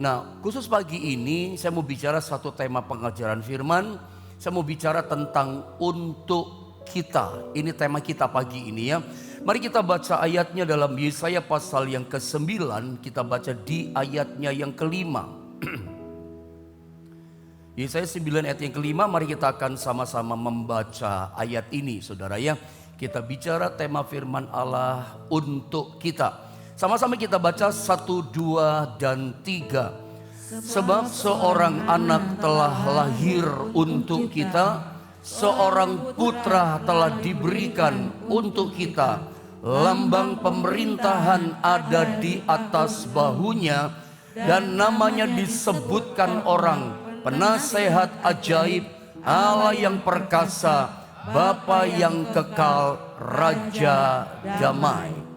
Nah, khusus pagi ini saya mau bicara satu tema pengajaran firman. Saya mau bicara tentang untuk kita. Ini tema kita pagi ini ya. Mari kita baca ayatnya dalam Yesaya pasal yang ke-9. Kita baca di ayatnya yang ke-5. Yesaya 9 ayat yang ke-5. Mari kita akan sama-sama membaca ayat ini, saudara ya. Kita bicara tema firman Allah untuk kita. Sama-sama kita baca 1, 2, dan 3. Sebab seorang anak telah lahir untuk kita, seorang putra telah diberikan untuk kita. Lambang pemerintahan ada di atas bahunya, dan namanya disebutkan orang Penasehat Ajaib, Allah yang perkasa, Bapa yang kekal, Raja Damai.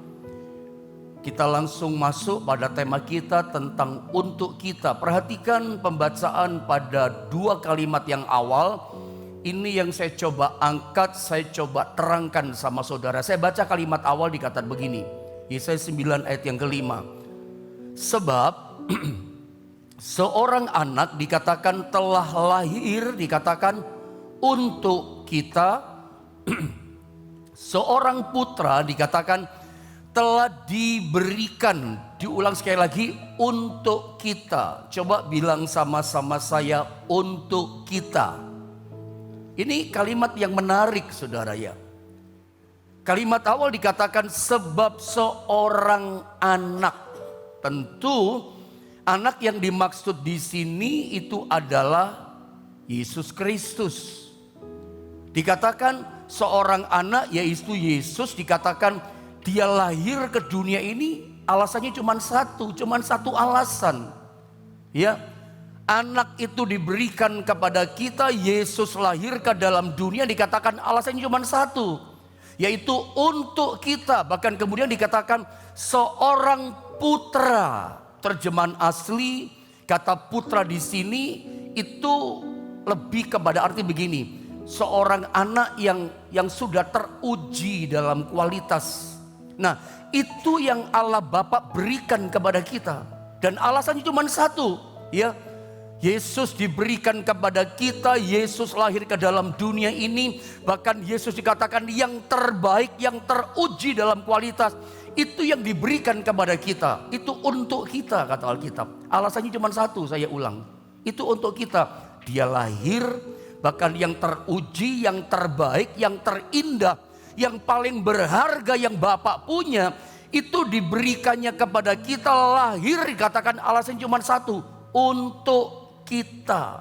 Kita langsung masuk pada tema kita tentang untuk kita. Perhatikan pembacaan pada 2 kalimat yang awal. Ini yang saya coba angkat, saya coba terangkan sama saudara. Saya baca kalimat awal dikatakan begini. Yesaya 9 ayat yang ke-5. Sebab seorang anak dikatakan telah lahir, dikatakan untuk kita. Seorang putra dikatakan telah diberikan. Diulang sekali lagi, untuk kita. Coba bilang sama-sama saya, untuk kita. Ini kalimat yang menarik, saudara ya. Kalimat awal dikatakan sebab seorang anak. Tentu anak yang dimaksud di sini itu adalah Yesus Kristus. Dikatakan seorang anak, yaitu Yesus, dikatakan dia lahir ke dunia ini alasannya cuma satu alasan. Ya, anak itu diberikan kepada kita, Yesus lahir ke dalam dunia, dikatakan alasannya cuma satu, yaitu untuk kita. Bahkan kemudian dikatakan seorang putra. Terjemahan asli kata putra di sini itu lebih kepada arti begini. Seorang anak yang sudah teruji dalam kualitas. Nah, itu yang Allah Bapa berikan kepada kita. Dan alasannya cuma satu, ya. Yesus diberikan kepada kita, Yesus lahir ke dalam dunia ini. Bahkan Yesus dikatakan yang terbaik, yang teruji dalam kualitas. Itu yang diberikan kepada kita. Itu untuk kita, kata Alkitab. Alasannya cuma satu, saya ulang. Itu untuk kita. Dia lahir, bahkan yang teruji, yang terbaik, yang terindah, yang paling berharga yang Bapak punya, itu diberikannya kepada kita. Lahir dikatakan alasan cuma satu, untuk kita.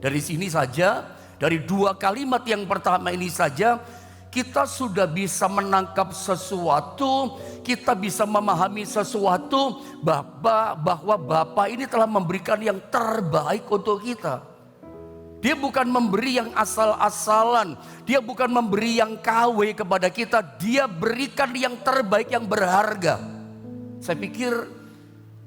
Dari sini saja, dari 2 kalimat yang pertama ini saja, kita sudah bisa menangkap sesuatu, kita bisa memahami sesuatu bahwa Bapa ini telah memberikan yang terbaik untuk kita. Dia bukan memberi yang asal-asalan, dia bukan memberi yang KW kepada kita, dia berikan yang terbaik, yang berharga. Saya pikir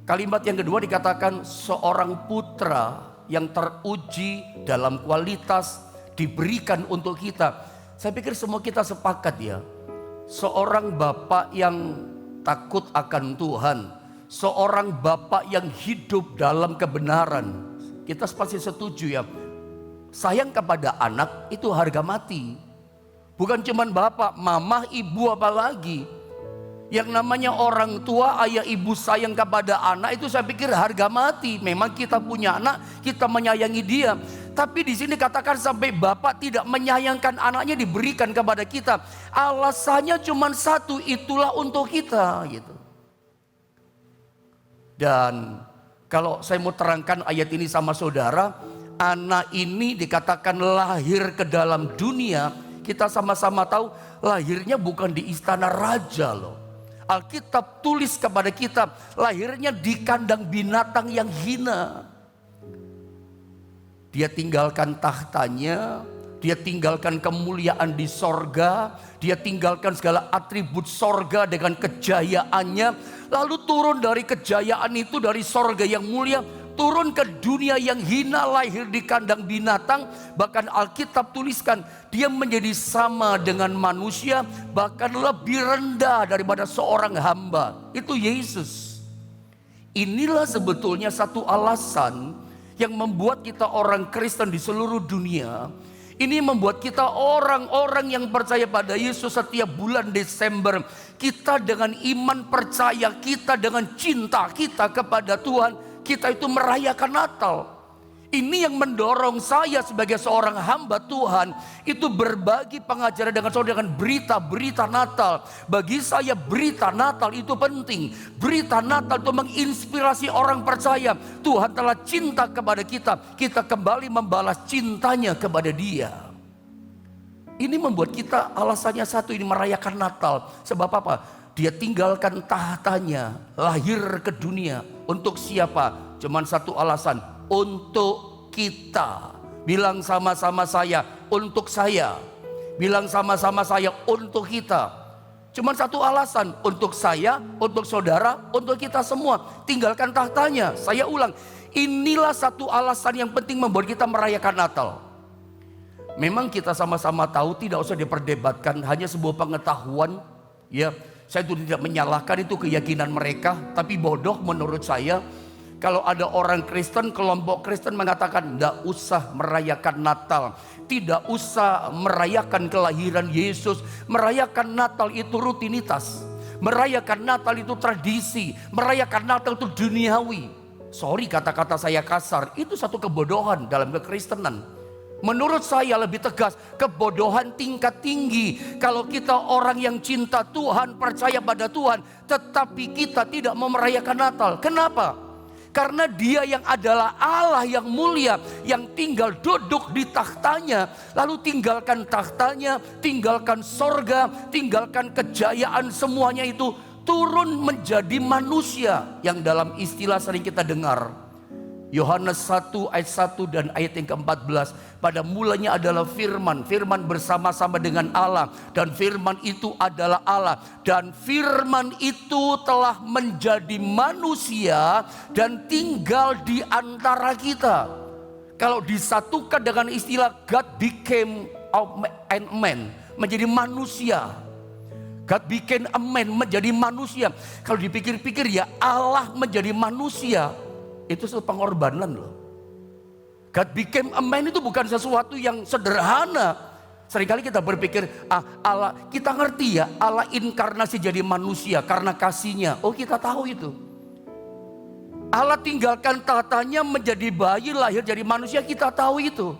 kalimat yang kedua dikatakan seorang putra yang teruji dalam kualitas diberikan untuk kita. Saya pikir semua kita sepakat ya. Seorang bapak yang takut akan Tuhan, seorang bapak yang hidup dalam kebenaran. Kita pasti setuju ya. Sayang kepada anak itu harga mati. Bukan cuman bapak, mama, ibu, apalagi. Yang namanya orang tua, ayah, ibu sayang kepada anak itu saya pikir harga mati. Memang kita punya anak, kita menyayangi dia. Tapi di sini katakan sampai bapak tidak menyayangkan anaknya diberikan kepada kita. Alasannya cuma satu, itulah untuk kita gitu. Dan kalau saya mau terangkan ayat ini sama saudara, anak ini dikatakan lahir ke dalam dunia. Kita sama-sama tahu lahirnya bukan di istana raja loh. Alkitab tulis kepada kita lahirnya di kandang binatang yang hina. Dia tinggalkan tahtanya, dia tinggalkan kemuliaan di sorga, dia tinggalkan segala atribut sorga dengan kejayaannya, lalu turun dari kejayaan itu, dari sorga yang mulia, turun ke dunia yang hina, lahir di kandang binatang. Bahkan Alkitab tuliskan dia menjadi sama dengan manusia, bahkan lebih rendah daripada seorang hamba. Itu Yesus. Inilah sebetulnya satu alasan yang membuat kita orang Kristen di seluruh dunia. Ini membuat kita orang-orang yang percaya pada Yesus setiap bulan Desember. Kita dengan iman percaya, kita dengan cinta kita kepada Tuhan, kita itu merayakan Natal. Ini yang mendorong saya sebagai seorang hamba Tuhan itu berbagi pengajaran dengan saudara dengan berita-berita Natal. Bagi saya berita Natal itu penting. Berita Natal itu menginspirasi orang percaya Tuhan telah cinta kepada kita. Kita kembali membalas cintanya kepada Dia. Ini membuat kita alasannya satu, ini merayakan Natal. Sebab apa? Dia tinggalkan tahtanya, lahir ke dunia. Untuk siapa? Cuman satu alasan, untuk kita. Bilang sama-sama saya, untuk saya. Bilang sama-sama saya, untuk kita. Cuman satu alasan, untuk saya, untuk saudara, untuk kita semua. Tinggalkan tahtanya. Saya ulang, inilah satu alasan yang penting membuat kita merayakan Natal. Memang kita sama-sama tahu, tidak usah diperdebatkan, hanya sebuah pengetahuan. Ya, saya itu tidak menyalahkan itu keyakinan mereka, tapi bodoh menurut saya. Kalau ada orang Kristen, kelompok Kristen mengatakan tidak usah merayakan Natal, tidak usah merayakan kelahiran Yesus. Merayakan Natal itu rutinitas, merayakan Natal itu tradisi, merayakan Natal itu duniawi. Sorry kata-kata saya kasar, itu satu kebodohan dalam kekristenan. Menurut saya lebih tegas, kebodohan tingkat tinggi kalau kita orang yang cinta Tuhan, percaya pada Tuhan, tetapi kita tidak mau merayakan Natal. Kenapa? Karena Dia yang adalah Allah yang mulia, yang tinggal duduk di tahtanya, lalu tinggalkan tahtanya, tinggalkan sorga, tinggalkan kejayaan semuanya itu, turun menjadi manusia yang dalam istilah sering kita dengar. Yohanes 1 ayat 1 dan ayat yang ke-14. Pada mulanya adalah firman, firman bersama-sama dengan Allah, dan firman itu adalah Allah, dan firman itu telah menjadi manusia dan tinggal di antara kita. Kalau disatukan dengan istilah God became a man, menjadi manusia. God became a man, menjadi manusia. Kalau dipikir-pikir ya, Allah menjadi manusia, itu satu pengorbanan loh. God became a man itu bukan sesuatu yang sederhana. Seringkali kita berpikir, Allah, kita ngerti ya, Allah inkarnasi jadi manusia karena kasihnya. Oh, kita tahu itu. Allah tinggalkan tahtanya menjadi bayi, lahir jadi manusia, kita tahu itu.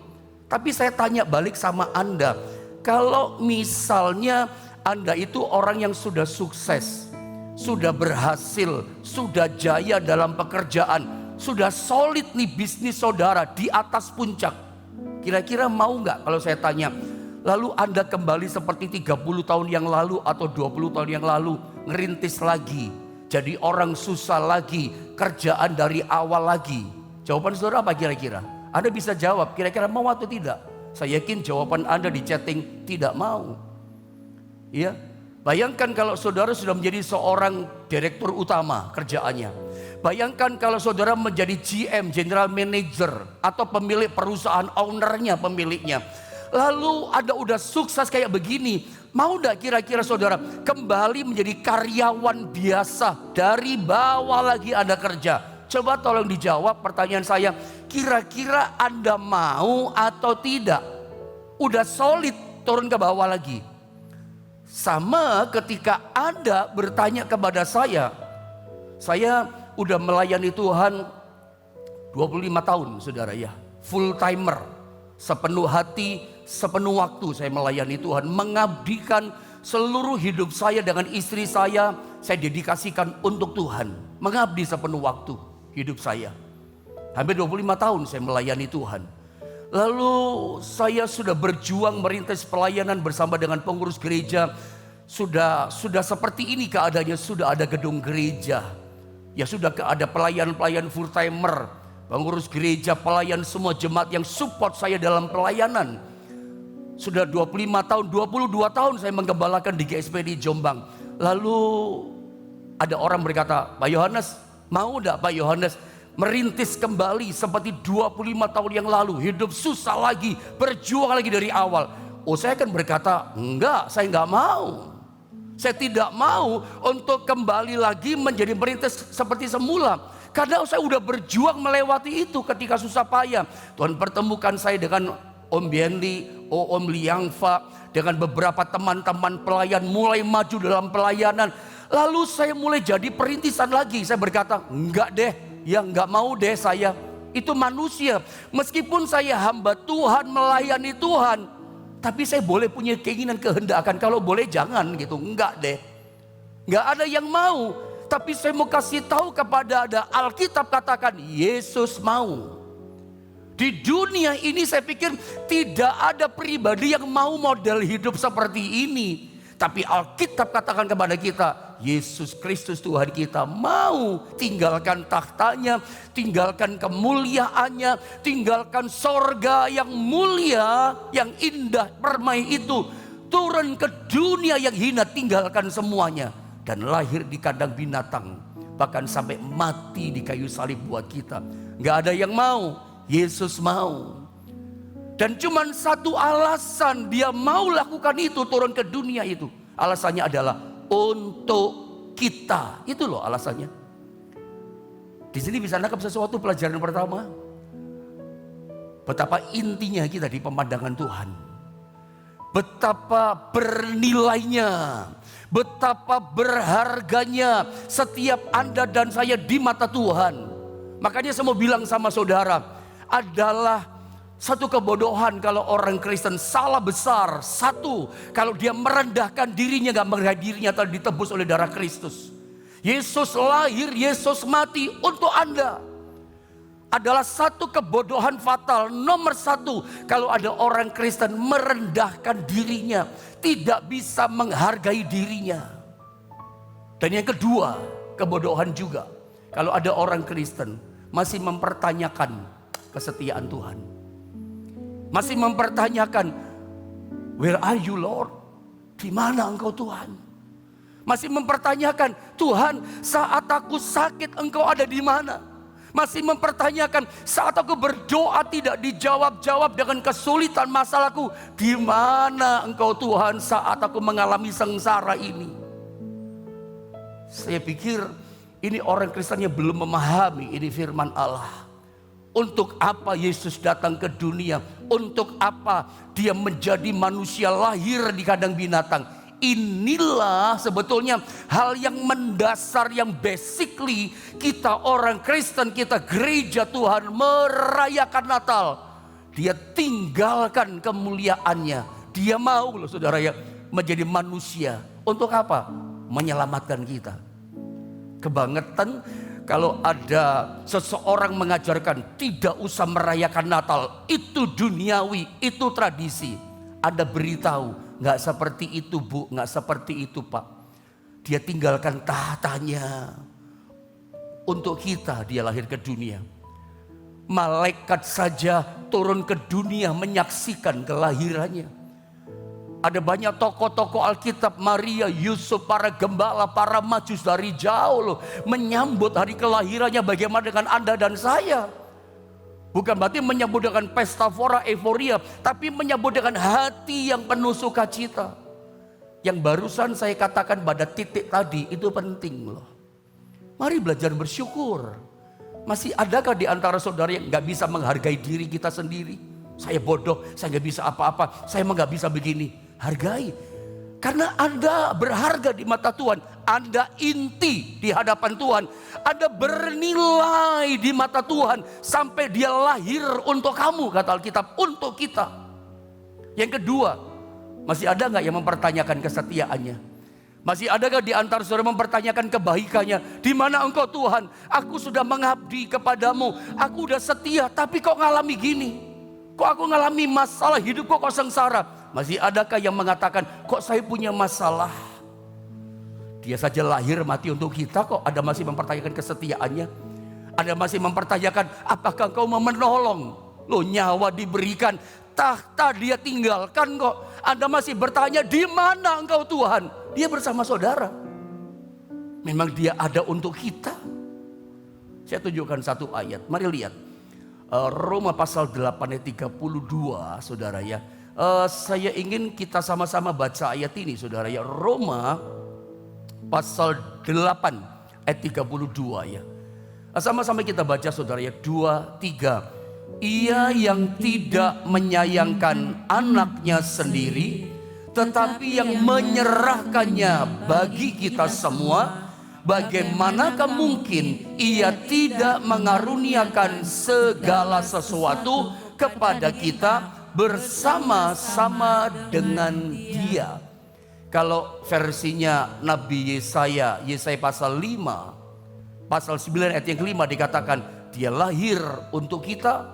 Tapi saya tanya balik sama Anda, kalau misalnya Anda itu orang yang sudah sukses, sudah berhasil, sudah jaya dalam pekerjaan, sudah solid nih bisnis saudara di atas puncak, kira-kira mau nggak kalau saya tanya, lalu Anda kembali seperti 30 tahun yang lalu atau 20 tahun yang lalu, ngerintis lagi, jadi orang susah lagi, kerjaan dari awal lagi. Jawaban saudara apa kira-kira? Anda bisa jawab kira-kira mau atau tidak? Saya yakin jawaban Anda di chatting tidak mau. Iya, bayangkan kalau saudara sudah menjadi seorang direktur utama kerjaannya. Bayangkan kalau saudara menjadi GM, General Manager, atau pemilik perusahaan, ownernya, pemiliknya. Lalu Anda udah sukses kayak begini, mau gak kira-kira saudara kembali menjadi karyawan biasa, dari bawah lagi Anda kerja? Coba tolong dijawab pertanyaan saya, kira-kira Anda mau atau tidak? Udah solid turun ke bawah lagi. Sama ketika Anda bertanya kepada saya udah melayani Tuhan 25 tahun saudara ya, full timer, sepenuh hati, sepenuh waktu saya melayani Tuhan, mengabdikan seluruh hidup saya dengan istri saya dedikasikan untuk Tuhan, mengabdi sepenuh waktu hidup saya. Hampir 25 tahun saya melayani Tuhan. Lalu saya sudah berjuang merintis pelayanan bersama dengan pengurus gereja. Sudah seperti ini keadaannya, sudah ada gedung gereja. Ya sudah ada pelayan-pelayan full timer, pengurus gereja, pelayan semua jemaat yang support saya dalam pelayanan. Sudah 25 tahun, 22 tahun saya menggembalakan di GSP di Jombang. Lalu ada orang berkata, Pak Yohanes, mau enggak Pak Yohanes merintis kembali seperti 25 tahun yang lalu, hidup susah lagi, berjuang lagi dari awal? Oh, saya akan berkata, enggak, saya enggak mau. Saya tidak mau untuk kembali lagi menjadi merintis seperti semula. Karena saya udah berjuang melewati itu ketika susah payah. Tuhan pertemukan saya dengan Om Benli, Om Liangfa, dengan beberapa teman-teman pelayan mulai maju dalam pelayanan. Lalu saya mulai jadi perintisan lagi. Saya berkata, enggak deh, ya enggak mau deh saya. Itu manusia. Meskipun saya hamba Tuhan, melayani Tuhan, tapi saya boleh punya keinginan kehendakan. Kalau boleh jangan gitu, enggak deh. Enggak ada yang mau. Tapi saya mau kasih tahu kepada Anda, Alkitab katakan Yesus mau. Di dunia ini saya pikir tidak ada pribadi yang mau model hidup seperti ini. Tapi Alkitab katakan kepada kita, Yesus Kristus Tuhan kita mau tinggalkan tahtanya, tinggalkan kemuliaannya, tinggalkan sorga yang mulia, yang indah, permai itu. Turun ke dunia yang hina, tinggalkan semuanya. Dan lahir di kandang binatang, bahkan sampai mati di kayu salib buat kita. Gak ada yang mau, Yesus mau. Dan cuma satu alasan dia mau lakukan itu, turun ke dunia itu. Alasannya adalah untuk kita. Itu loh alasannya. Di sini bisa nangkap sesuatu pelajaran pertama. Betapa intinya kita di pemandangan Tuhan. Betapa bernilainya, betapa berharganya setiap Anda dan saya di mata Tuhan. Makanya saya mau bilang sama saudara, adalah satu kebodohan kalau orang Kristen salah besar. Satu, kalau dia merendahkan dirinya, gak menghargai dirinya telah ditebus oleh darah Kristus. Yesus lahir, Yesus mati untuk Anda. Adalah satu kebodohan fatal. Nomor satu, kalau ada orang Kristen merendahkan dirinya, tidak bisa menghargai dirinya. Dan yang kedua, kebodohan juga, kalau ada orang Kristen masih mempertanyakan kesetiaan Tuhan. Masih mempertanyakan, where are you Lord? Di mana engkau Tuhan? Masih mempertanyakan, Tuhan saat aku sakit engkau ada di mana? Masih mempertanyakan, saat aku berdoa tidak dijawab-jawab dengan kesulitan masalahku, di mana engkau Tuhan saat aku mengalami sengsara ini? Saya pikir ini orang Kristen yang belum memahami ini firman Allah. Untuk apa Yesus datang ke dunia? Untuk apa dia menjadi manusia lahir di kandang binatang? Inilah sebetulnya hal yang mendasar, yang basically kita orang Kristen, kita gereja Tuhan merayakan Natal. Dia tinggalkan kemuliaannya. Dia mau loh saudara ya, menjadi manusia. Untuk apa? Menyelamatkan kita. Kebangetan kalau ada seseorang mengajarkan tidak usah merayakan Natal. Itu duniawi, itu tradisi. Anda beritahu, gak seperti itu bu, gak seperti itu pak. Dia tinggalkan tahtanya. Untuk kita dia lahir ke dunia. Malaikat saja turun ke dunia menyaksikan kelahirannya. Ada banyak tokoh-tokoh Alkitab, Maria, Yusuf, para gembala, para majus dari jauh loh menyambut hari kelahirannya. Bagaimana dengan Anda dan saya? Bukan berarti menyambut dengan pesta fora, euforia, tapi menyambut dengan hati yang penuh sukacita. Yang barusan saya katakan pada titik tadi itu penting loh. Mari belajar bersyukur. Masih adakah di antara saudara yang gak bisa menghargai diri kita sendiri? Saya bodoh, saya gak bisa apa-apa, saya emang gak bisa begini. Hargai. Karena Anda berharga di mata Tuhan. Anda inti di hadapan Tuhan. Anda bernilai di mata Tuhan. Sampai dia lahir untuk kamu, kata Alkitab, untuk kita. Yang kedua, masih ada gak yang mempertanyakan kesetiaannya? Masih ada gak di antara saudara mempertanyakan kebaikannya? Di mana engkau Tuhan? Aku sudah mengabdi kepadamu. Aku udah setia, tapi kok ngalami gini? Kok aku ngalami masalah hidup, kok sengsara? Masih adakah yang mengatakan, kok saya punya masalah? Dia saja lahir mati untuk kita, kok Anda masih mempertanyakan kesetiaannya? Anda masih mempertanyakan, apakah kau mau menolong? Loh, nyawa diberikan, tahta dia tinggalkan kok. Anda masih bertanya, di mana engkau Tuhan? Dia bersama saudara. Memang dia ada untuk kita. Saya tunjukkan satu ayat, mari lihat. Roma pasal 8 ayat 32 saudara ya. Saya ingin kita sama-sama baca ayat ini saudara ya. Roma pasal 8 ayat 32 ya. Sama-sama kita baca saudara ya, 2, 3. Ia yang tidak menyayangkan anaknya sendiri, tetapi yang menyerahkannya bagi kita semua, bagaimanakah mungkin ia tidak mengaruniakan segala sesuatu kepada kita bersama-sama dengan Dia. Kalau versinya Nabi Yesaya pasal 5, pasal 9 ayat yang kelima dikatakan, Dia lahir untuk kita.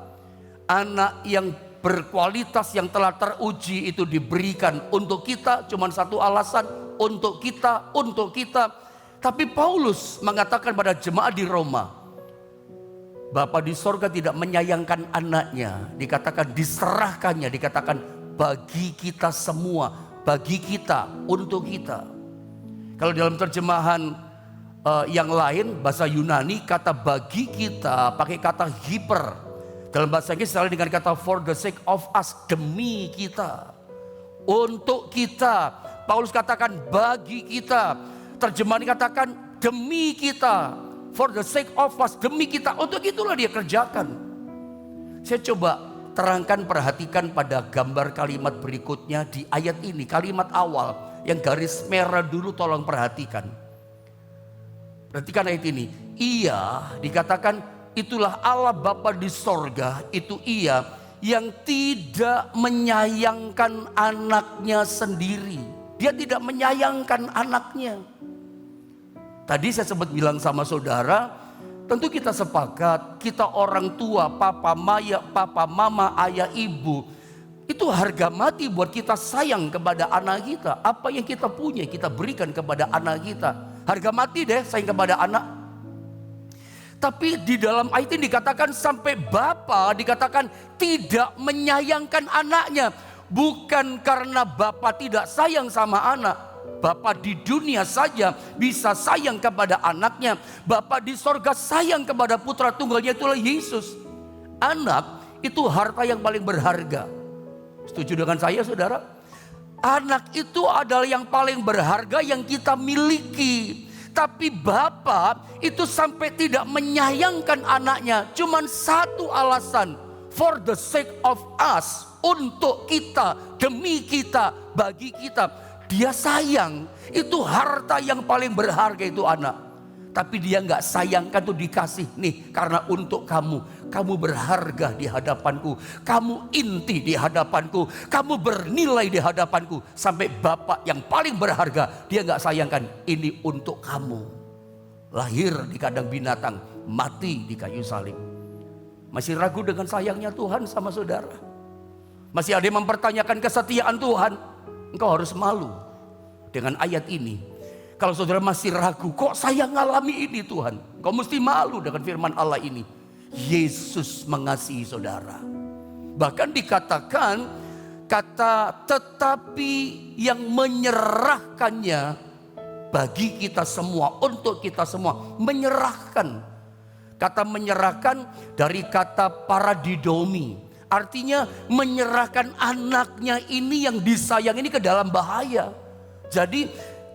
Anak yang berkualitas yang telah teruji itu diberikan untuk kita. Cuman satu alasan, untuk kita, untuk kita. Tapi Paulus mengatakan pada jemaat di Roma, Bapa di sorga tidak menyayangkan anaknya. Dikatakan diserahkannya, dikatakan bagi kita semua, bagi kita, untuk kita. Kalau dalam terjemahan yang lain, bahasa Yunani, kata bagi kita pakai kata hiper. Dalam bahasa Inggris selalu dengan kata for the sake of us, demi kita, untuk kita. Paulus katakan bagi kita. Terjemahan katakan demi kita, for the sake of us, demi kita. Untuk itulah dia kerjakan. Saya coba terangkan, perhatikan pada gambar kalimat berikutnya di ayat ini. Kalimat awal yang garis merah dulu, tolong perhatikan. Perhatikan ayat ini. Ia dikatakan, itulah Allah Bapa di sorga, itu Ia yang tidak menyayangkan anaknya sendiri. Dia tidak menyayangkan anaknya. Tadi saya sempat bilang sama saudara, tentu kita sepakat, kita orang tua, papa, mama, ayah, ibu, itu harga mati buat kita sayang kepada anak kita. Apa yang kita punya kita berikan kepada anak kita. Harga mati deh sayang kepada anak. Tapi di dalam ayat ini dikatakan sampai Bapa dikatakan tidak menyayangkan anaknya. Bukan karena Bapa tidak sayang sama anak. Bapa di dunia saja bisa sayang kepada anaknya. Bapa di sorga sayang kepada putra tunggalnya, itulah Yesus. Anak itu harta yang paling berharga. Setuju dengan saya saudara? Anak itu adalah yang paling berharga yang kita miliki. Tapi Bapa itu sampai tidak menyayangkan anaknya. Cuman satu alasan, for the sake of us, untuk kita, demi kita, bagi kita. Dia sayang, itu harta yang paling berharga itu anak. Tapi dia gak sayangkan tuh dikasih nih, karena untuk kamu. Kamu berharga di hadapanku, kamu inti di hadapanku, kamu bernilai di hadapanku. Sampai Bapa yang paling berharga, dia gak sayangkan, ini untuk kamu. Lahir di kandang binatang, mati di kayu salib. Masih ragu dengan sayangnya Tuhan sama saudara? Masih ada yang mempertanyakan kesetiaan Tuhan? Engkau harus malu dengan ayat ini. Kalau saudara masih ragu, kok saya ngalami ini Tuhan? Kau mesti malu dengan firman Allah ini. Yesus mengasihi saudara. Bahkan dikatakan, kata tetapi yang menyerahkannya bagi kita semua, untuk kita semua. Menyerahkan. Kata menyerahkan dari kata paradidomi. Artinya menyerahkan anaknya ini yang disayang ini ke dalam bahaya. Jadi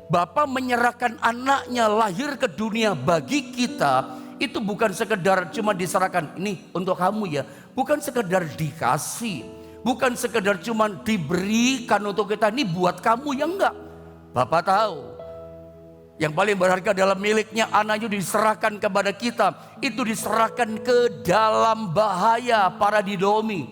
Bapa menyerahkan anaknya lahir ke dunia bagi kita. Itu bukan sekedar cuma diserahkan, ini untuk kamu ya. Bukan sekedar dikasih, bukan sekedar cuma diberikan untuk kita, ini buat kamu ya, enggak. Bapa tahu yang paling berharga dalam miliknya anaknya diserahkan kepada kita. Itu diserahkan ke dalam bahaya, paradidomi.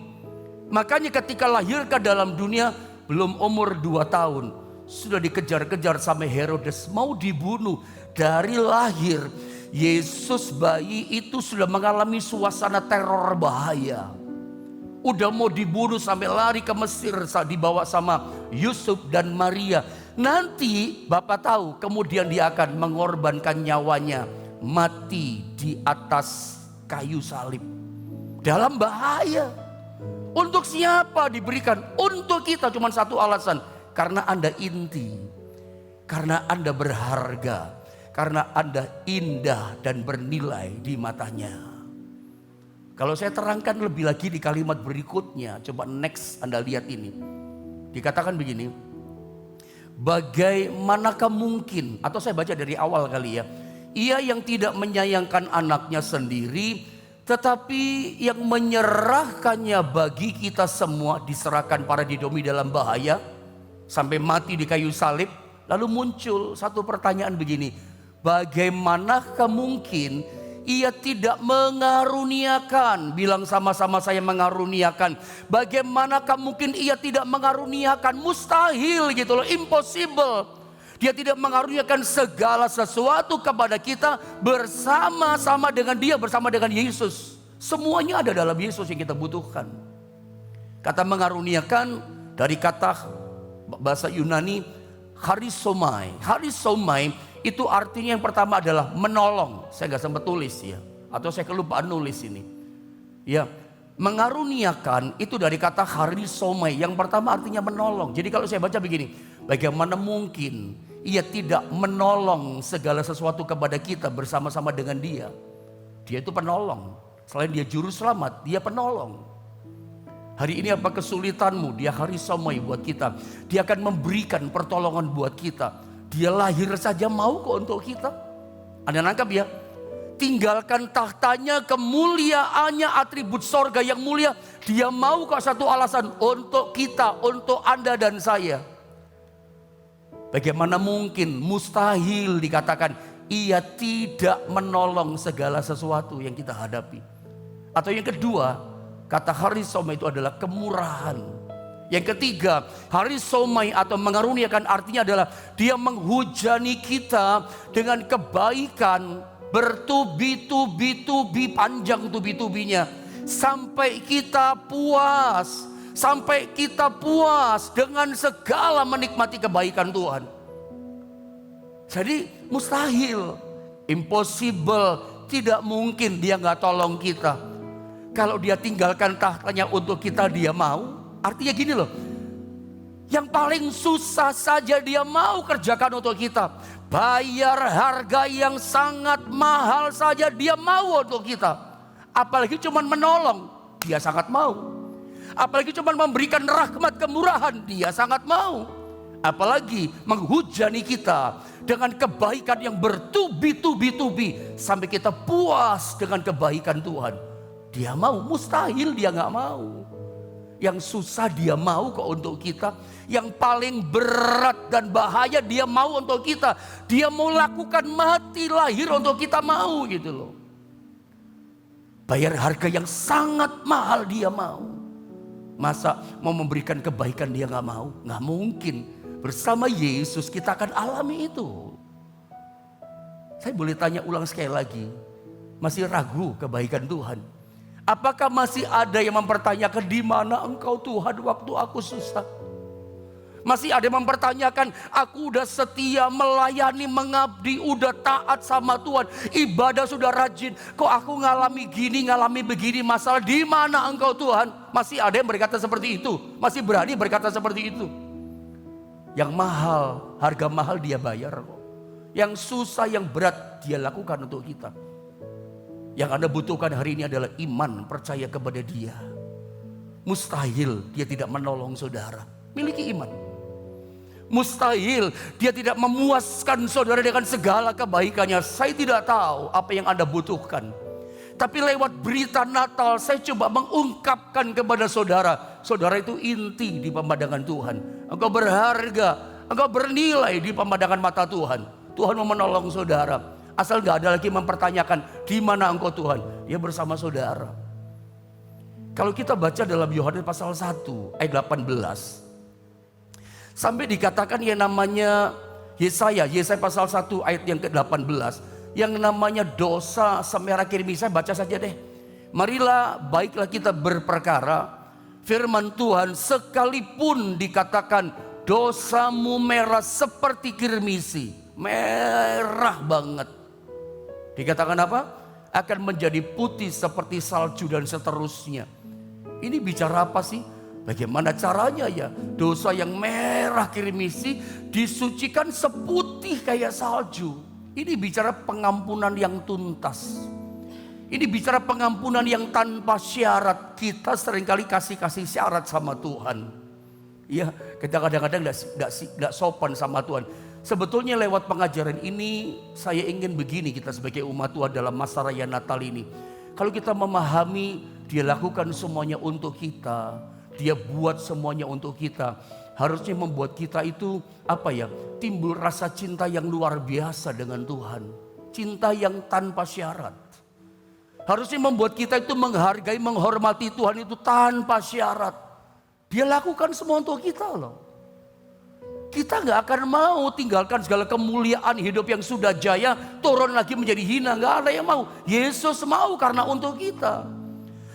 Makanya ketika lahir ke dalam dunia belum umur 2 tahun, sudah dikejar-kejar sampai Herodes, mau dibunuh. Dari lahir Yesus bayi itu sudah mengalami suasana teror bahaya. Udah mau dibunuh sampai lari ke Mesir saat dibawa sama Yusuf dan Maria. Nanti Bapak tahu kemudian dia akan mengorbankan nyawanya, mati di atas kayu salib. Dalam bahaya. Untuk siapa diberikan? Untuk kita, cuma satu alasan. Karena Anda inti, karena Anda berharga, karena Anda indah dan bernilai di matanya. Kalau saya terangkan lebih lagi di kalimat berikutnya, coba next Anda lihat ini. Dikatakan begini, bagaimanakah mungkin, atau saya baca dari awal kali ya. Ia yang tidak menyayangkan anaknya sendiri, tetapi yang menyerahkannya bagi kita semua, diserahkan para didomi dalam bahaya sampai mati di kayu salib. Lalu muncul satu pertanyaan begini, bagaimanakah mungkin ia tidak mengaruniakan? Bilang sama-sama saya, mengaruniakan. Bagaimanakah mungkin ia tidak mengaruniakan? Mustahil gitu loh, impossible. Dia tidak mengaruniakan segala sesuatu kepada kita bersama-sama dengan dia, bersama dengan Yesus. Semuanya ada dalam Yesus yang kita butuhkan. Kata mengaruniakan dari kata bahasa Yunani charizomai. Charizomai itu artinya yang pertama adalah menolong. Saya nggak sempat tulis ya, atau saya kelupaan nulis ini. Ya, mengaruniakan itu dari kata charizomai. Yang pertama artinya menolong. Jadi kalau saya baca begini, bagaimana mungkin ia tidak menolong segala sesuatu kepada kita bersama-sama dengan dia? Dia itu penolong. Selain dia juru selamat, dia penolong. Hari ini apa kesulitanmu? Dia charizomai buat kita. Dia akan memberikan pertolongan buat kita. Dia lahir saja mau kok untuk kita. Anda nangkap ya? Tinggalkan tahtanya, kemuliaannya, atribut sorga yang mulia. Dia mau kok, satu alasan untuk kita, untuk Anda dan saya. Bagaimana mungkin, mustahil dikatakan ia tidak menolong segala sesuatu yang kita hadapi. Atau yang kedua, kata charizomai itu adalah kemurahan. Yang ketiga, charizomai atau mengaruniakan artinya adalah dia menghujani kita dengan kebaikan bertubi-tubi, panjang tubi-tubinya, sampai kita puas. Sampai kita puas dengan segala menikmati kebaikan Tuhan. Jadi mustahil, impossible, tidak mungkin dia nggak tolong kita. Kalau dia tinggalkan tahtanya untuk kita, dia mau. Artinya gini loh, yang paling susah saja dia mau kerjakan untuk kita. Bayar harga yang sangat mahal saja dia mau untuk kita. Apalagi cuma menolong, dia sangat mau. Apalagi cuma memberikan rahmat kemurahan, dia sangat mau. Apalagi menghujani kita dengan kebaikan yang bertubi-tubi sampai kita puas dengan kebaikan Tuhan. Dia mau, mustahil dia nggak mau. Yang susah dia mau kok untuk kita. Yang paling berat dan bahaya dia mau untuk kita. Dia mau lakukan mati lahir untuk kita, mau gitu loh. Bayar harga yang sangat mahal dia mau. Masa mau memberikan kebaikan dia nggak mau? Nggak mungkin. Bersama Yesus kita akan alami itu. Saya boleh tanya ulang sekali lagi. Masih ragu kebaikan Tuhan? Apakah masih ada yang mempertanyakan, di mana engkau Tuhan waktu aku susah? Masih ada yang mempertanyakan, aku udah setia melayani, mengabdi, udah taat sama Tuhan, ibadah sudah rajin, kok aku ngalami gini, ngalami begini masalah, di mana engkau Tuhan? Masih ada yang berkata seperti itu, masih berani berkata seperti itu. Yang mahal, harga mahal dia bayar kok. Yang susah, yang berat dia lakukan untuk kita. Yang Anda butuhkan hari ini adalah iman, percaya kepada dia. Mustahil dia tidak menolong saudara. Miliki iman. Mustahil dia tidak memuaskan saudara dengan segala kebaikannya. Saya tidak tahu apa yang Anda butuhkan. Tapi lewat berita Natal saya coba mengungkapkan kepada saudara. Saudara itu inti di pemandangan Tuhan. Engkau berharga, engkau bernilai di pemandangan mata Tuhan. Tuhan mau menolong saudara. Asal gak ada lagi mempertanyakan, di mana engkau Tuhan? Dia bersama saudara. Kalau kita baca dalam Yohanes pasal 1 ayat 18. Sampai dikatakan yang namanya Yesaya pasal 1 ayat yang ke-18. Yang namanya dosa semerah kirmis, saya baca saja deh. Marilah baiklah kita berperkara. Firman Tuhan, sekalipun dikatakan dosamu merah seperti kirmisi. Merah banget. Dikatakan apa? Akan menjadi putih seperti salju dan seterusnya. Ini bicara apa sih? Bagaimana caranya ya? Dosa yang merah kirmisi disucikan seputih kayak salju. Ini bicara pengampunan yang tuntas. Ini bicara pengampunan yang tanpa syarat. Kita seringkali kasih syarat sama Tuhan. Ya, kita kadang-kadang gak sopan sama Tuhan. Sebetulnya lewat pengajaran ini saya ingin begini, kita sebagai umat Tuhan dalam masa raya Natal ini. Kalau kita memahami Dia lakukan semuanya untuk kita, Dia buat semuanya untuk kita, harusnya membuat kita itu timbul rasa cinta yang luar biasa dengan Tuhan. Cinta yang tanpa syarat. Harusnya membuat kita itu menghargai, menghormati Tuhan itu tanpa syarat. Dia lakukan semua untuk kita loh. Kita gak akan mau tinggalkan segala kemuliaan hidup yang sudah jaya, turun lagi menjadi hina. Gak ada yang mau. Yesus mau karena untuk kita.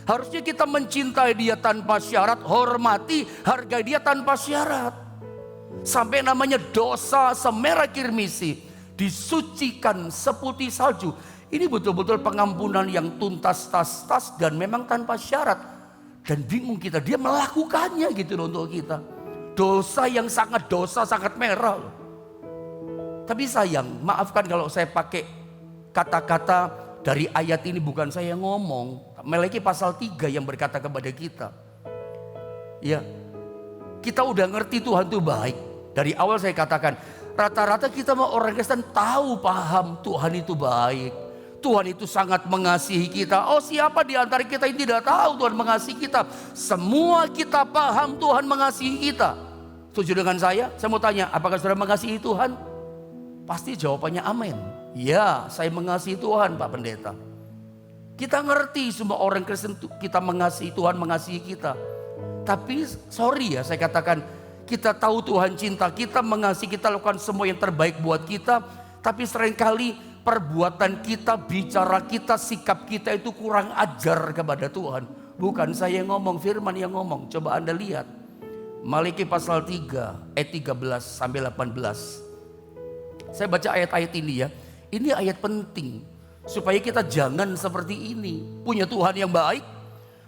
Harusnya kita mencintai Dia tanpa syarat, hormati, hargai Dia tanpa syarat. Sampai namanya dosa semerah kirmisi, disucikan seputih salju. Ini betul-betul pengampunan yang tuntas, tas dan memang tanpa syarat. Dan bingung kita, Dia melakukannya gitu loh untuk kita. Dosa yang sangat merah. Tapi sayang, maafkan kalau saya pakai kata-kata dari ayat ini, bukan saya ngomong. Meleakhi pasal 3 yang berkata kepada kita. Ya, kita udah ngerti Tuhan itu baik. Dari awal saya katakan, rata-rata kita mau orang Kristen tahu, paham Tuhan itu baik. Tuhan itu sangat mengasihi kita. Oh, siapa di antara kita yang tidak tahu Tuhan mengasihi kita? Semua kita paham Tuhan mengasihi kita. Setuju dengan saya? Saya mau tanya, apakah saudara mengasihi Tuhan? Pasti jawabannya amin. Ya, saya mengasihi Tuhan, Pak Pendeta. Kita ngerti semua orang Kristen kita mengasihi Tuhan, mengasihi kita. Tapi sorry ya, saya katakan, kita tahu Tuhan cinta kita, mengasihi kita, lakukan semua yang terbaik buat kita. Tapi seringkali perbuatan kita, bicara kita, sikap kita itu kurang ajar kepada Tuhan. Bukan saya yang ngomong, firman yang ngomong. Coba Anda lihat. Maleakhi pasal 3 ayat 13 sampai 18. Saya baca ayat-ayat ini ya. Ini ayat penting supaya kita jangan seperti ini. Punya Tuhan yang baik,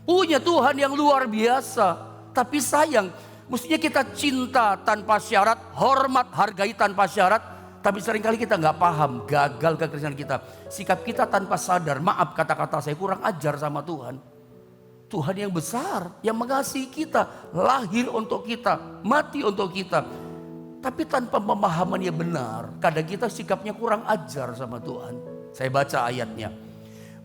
punya Tuhan yang luar biasa. Tapi sayang, mestinya kita cinta tanpa syarat, hormat, hargai tanpa syarat. Tapi seringkali kita nggak paham, gagal kekristenan kita. Sikap kita tanpa sadar, maaf kata-kata saya kurang ajar sama Tuhan. Tuhan yang besar, yang mengasihi kita, lahir untuk kita, mati untuk kita. Tapi tanpa pemahaman yang benar, kadang kita sikapnya kurang ajar sama Tuhan. Saya baca ayatnya.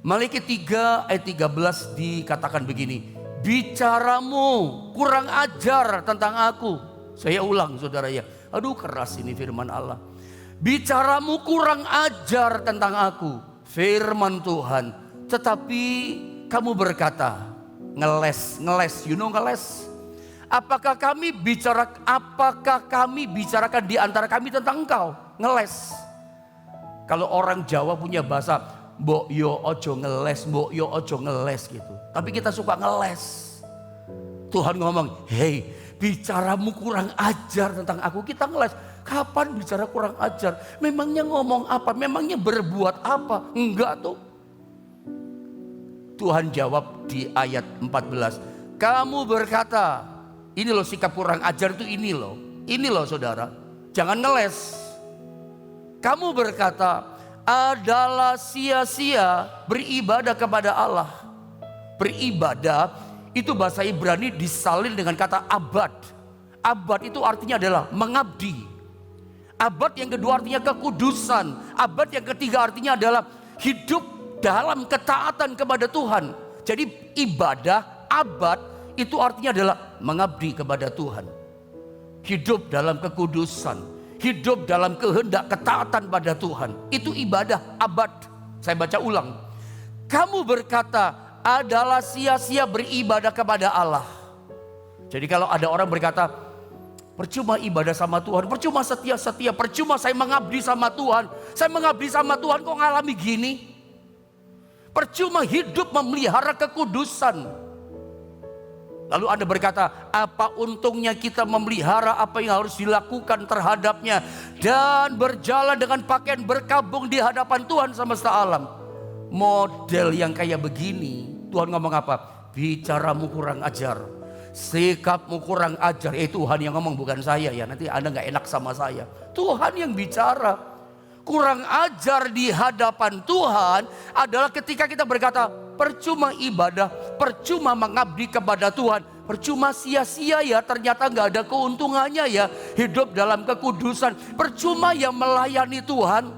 Maleakhi 3 ayat 13 dikatakan begini. Bicaramu kurang ajar tentang aku. Saya ulang saudara ya. Aduh keras ini firman Allah. Bicaramu kurang ajar tentang aku, firman Tuhan. Tetapi kamu berkata, ngeles, you know ngeles. Apakah kami bicarakan di antara kami tentang engkau? Ngeles. Kalau orang Jawa punya bahasa, mbok yo ojo ngeles gitu. Tapi kita suka ngeles. Tuhan ngomong, hei bicaramu kurang ajar tentang aku. Kita ngeles. Kapan bicara kurang ajar? Memangnya ngomong apa? Memangnya berbuat apa? Enggak tuh. Tuhan jawab di ayat 14. Kamu berkata, ini loh sikap kurang ajar itu ini loh saudara. Jangan ngeles. Kamu berkata adalah sia-sia beribadah kepada Allah. Beribadah itu bahasa Ibrani disalin dengan kata abad. Abad itu artinya adalah mengabdi. Abad yang kedua artinya kekudusan. Abad yang ketiga artinya adalah hidup dalam ketaatan kepada Tuhan. Jadi ibadah abad itu artinya adalah mengabdi kepada Tuhan. Hidup dalam kekudusan, hidup dalam kehendak ketaatan pada Tuhan. Itu ibadah abad. Saya baca ulang. Kamu berkata adalah sia-sia beribadah kepada Allah. Jadi kalau ada orang berkata, percuma ibadah sama Tuhan, percuma setia-setia, percuma saya mengabdi sama Tuhan. Saya mengabdi sama Tuhan kok ngalami gini? Percuma hidup memelihara kekudusan. Lalu Anda berkata, apa untungnya kita memelihara apa yang harus dilakukan terhadapnya dan berjalan dengan pakaian berkabung di hadapan Tuhan semesta alam. Model yang kayak begini, Tuhan ngomong apa? Bicaramu kurang ajar, sikapmu kurang ajar. Tuhan yang ngomong, bukan saya ya. Nanti Anda gak enak sama saya. Tuhan yang bicara. Kurang ajar di hadapan Tuhan adalah ketika kita berkata, percuma ibadah, percuma mengabdi kepada Tuhan. Percuma sia-sia ya, ternyata nggak ada keuntungannya ya hidup dalam kekudusan. Percuma ya melayani Tuhan.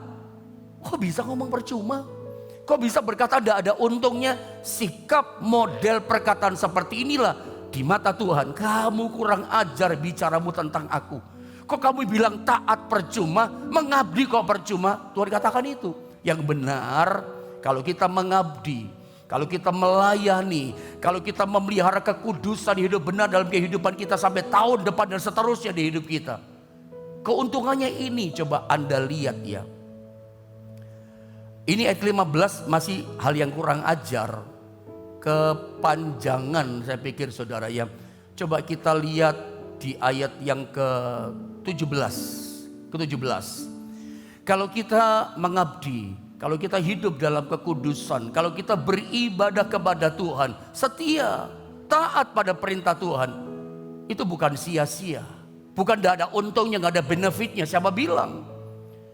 Kok bisa ngomong percuma? Kok bisa berkata tidak ada untungnya? Sikap model perkataan seperti inilah di mata Tuhan. Kamu kurang ajar bicaramu tentang aku. Kok kamu bilang taat percuma, mengabdi kok percuma? Tuhan katakan itu. Yang benar kalau kita mengabdi, kalau kita melayani, kalau kita memelihara kekudusan hidup benar dalam kehidupan kita sampai tahun depan dan seterusnya di hidup kita. Keuntungannya ini coba Anda lihat ya. Ini ayat 15 masih hal yang kurang ajar. Kepanjangan saya pikir saudara ya. Coba kita lihat di ayat yang ke-17. Kalau kita mengabdi, kalau kita hidup dalam kekudusan, kalau kita beribadah kepada Tuhan, setia, taat pada perintah Tuhan, itu bukan sia-sia. Bukan tidak ada untungnya, nggak ada benefitnya. Siapa bilang?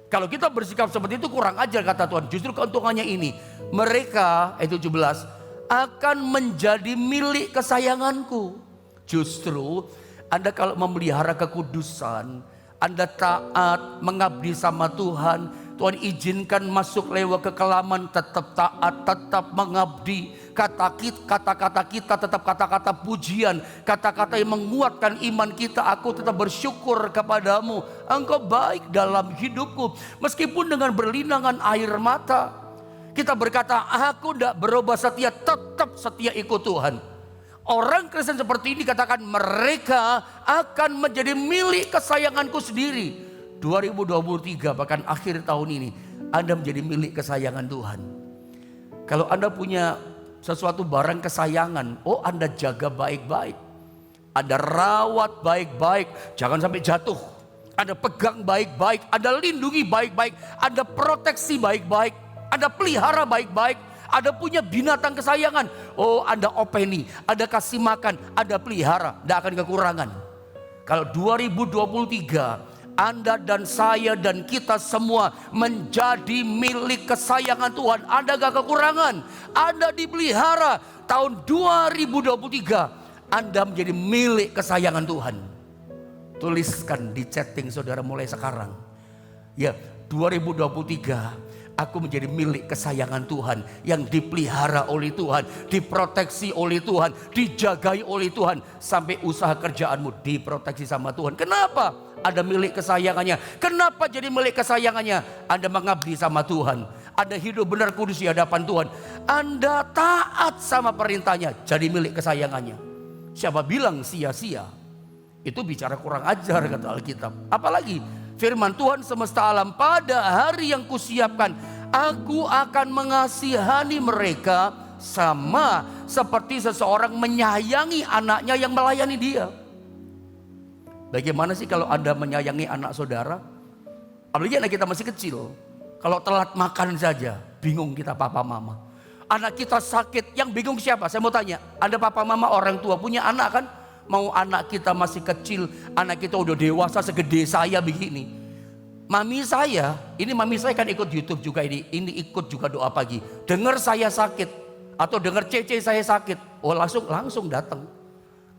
Kalau kita bersikap seperti itu kurang ajar kata Tuhan. Justru keuntungannya ini. Mereka, ayat 17, akan menjadi milik kesayanganku. Justru Anda kalau memelihara kekudusan, Anda taat, mengabdi sama Tuhan, Tuhan izinkan masuk lewat kekelaman, tetap taat, tetap mengabdi. Kata-kata kita tetap kata-kata pujian, kata-kata yang menguatkan iman kita. Aku tetap bersyukur kepadamu, Engkau baik dalam hidupku. Meskipun dengan berlinangan air mata, kita berkata aku tidak berubah setia, tetap setia ikut Tuhan. Orang Kristen seperti ini katakan mereka akan menjadi milik kesayanganku sendiri. 2023 bahkan akhir tahun ini Anda menjadi milik kesayangan Tuhan. Kalau Anda punya sesuatu barang kesayangan, oh Anda jaga baik-baik, Anda rawat baik-baik, jangan sampai jatuh. Anda pegang baik-baik, Anda lindungi baik-baik, Anda proteksi baik-baik, Anda pelihara baik-baik. Anda punya binatang kesayangan, oh Anda openi, Anda kasih makan, Anda pelihara, tidak akan kekurangan. Kalau 2023 Anda dan saya dan kita semua menjadi milik kesayangan Tuhan, Anda gak kekurangan, Anda dipelihara. Tahun 2023 Anda menjadi milik kesayangan Tuhan. Tuliskan di chatting saudara mulai sekarang. Ya, 2023 aku menjadi milik kesayangan Tuhan, yang dipelihara oleh Tuhan, diproteksi oleh Tuhan, dijagai oleh Tuhan. Sampai usaha kerjaanmu diproteksi sama Tuhan. Kenapa? Ada milik kesayangannya. Kenapa jadi milik kesayangannya? Anda mengabdi sama Tuhan, Anda hidup benar kudus di hadapan Tuhan, Anda taat sama perintahnya, jadi milik kesayangannya. Siapa bilang sia-sia? Itu bicara kurang ajar kata Alkitab. Apalagi firman Tuhan semesta alam, pada hari yang kusiapkan aku akan mengasihani mereka sama seperti seseorang menyayangi anaknya yang melayani dia. Bagaimana sih kalau Anda menyayangi anak saudara? Apalagi anak kita masih kecil. Kalau telat makan saja bingung kita papa mama. Anak kita sakit, yang bingung siapa? Saya mau tanya, Anda papa mama orang tua punya anak kan? Mau anak kita masih kecil, anak kita udah dewasa segede saya begini. Mami saya kan ikut YouTube juga ini ikut juga doa pagi. Dengar saya sakit atau dengar cece saya sakit, oh langsung datang.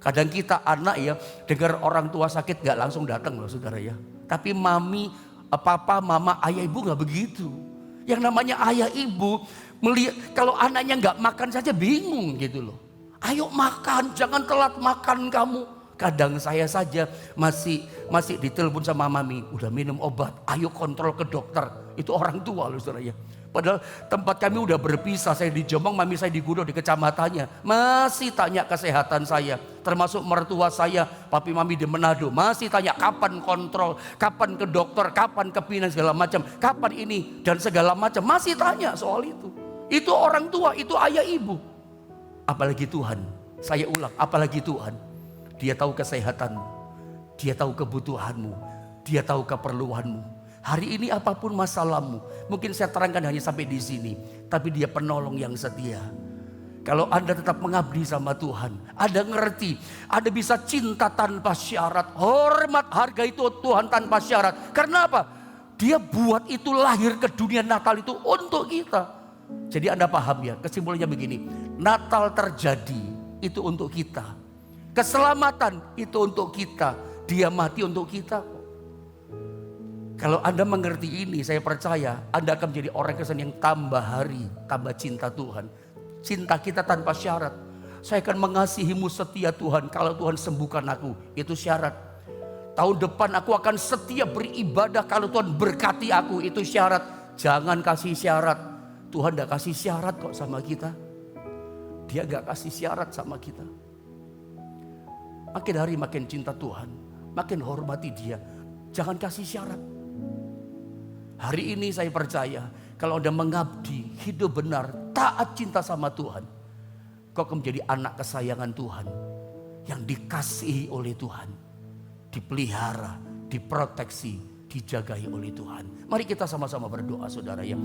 Kadang kita anak ya dengar orang tua sakit gak langsung datang loh saudara ya. Tapi mami, papa, mama, ayah ibu gak begitu. Yang namanya ayah ibu melihat kalau anaknya gak makan saja bingung gitu loh. Ayo makan, jangan telat makan kamu. Kadang saya saja masih ditelepon sama mami, udah minum obat, ayo kontrol ke dokter. Itu orang tua loh saudara ya. Padahal tempat kami udah berpisah, saya di Jombang, mami saya di Gudo di kecamatannya. Masih tanya kesehatan saya, termasuk mertua saya, papi mami di Manado. Masih tanya kapan kontrol, kapan ke dokter, kapan ke Pinang segala macam, kapan ini dan segala macam. Masih tanya soal itu. Itu orang tua, itu ayah ibu. Apalagi Tuhan, saya ulang, apalagi Tuhan. Dia tahu kesehatanmu, dia tahu kebutuhanmu, dia tahu keperluanmu. Hari ini apapun masalahmu, mungkin saya terangkan hanya sampai di sini, tapi dia penolong yang setia. Kalau Anda tetap mengabdi sama Tuhan, Anda ngerti, Anda bisa cinta tanpa syarat, hormat, harga itu Tuhan tanpa syarat. Karena apa? Dia buat itu lahir ke dunia Natal itu untuk kita. Jadi Anda paham ya, kesimpulannya begini, Natal terjadi itu untuk kita. Keselamatan itu untuk kita. Dia mati untuk kita. Kalau Anda mengerti ini, saya percaya Anda akan menjadi orang Kristen yang tambah hari, tambah cinta Tuhan. Cinta kita tanpa syarat. Saya akan mengasihimu setia Tuhan kalau Tuhan sembuhkan aku. Itu syarat. Tahun depan aku akan setia beribadah kalau Tuhan berkati aku. Itu syarat. Jangan kasih syarat. Tuhan gak kasih syarat kok sama kita. Dia gak kasih syarat sama kita. Makin hari makin cinta Tuhan. Makin hormati dia. Jangan kasih syarat. Hari ini saya percaya kalau Anda mengabdi, hidup benar, taat cinta sama Tuhan, kau akan menjadi anak kesayangan Tuhan yang dikasihi oleh Tuhan, dipelihara, diproteksi, dijagai oleh Tuhan. Mari kita sama-sama berdoa saudara ya.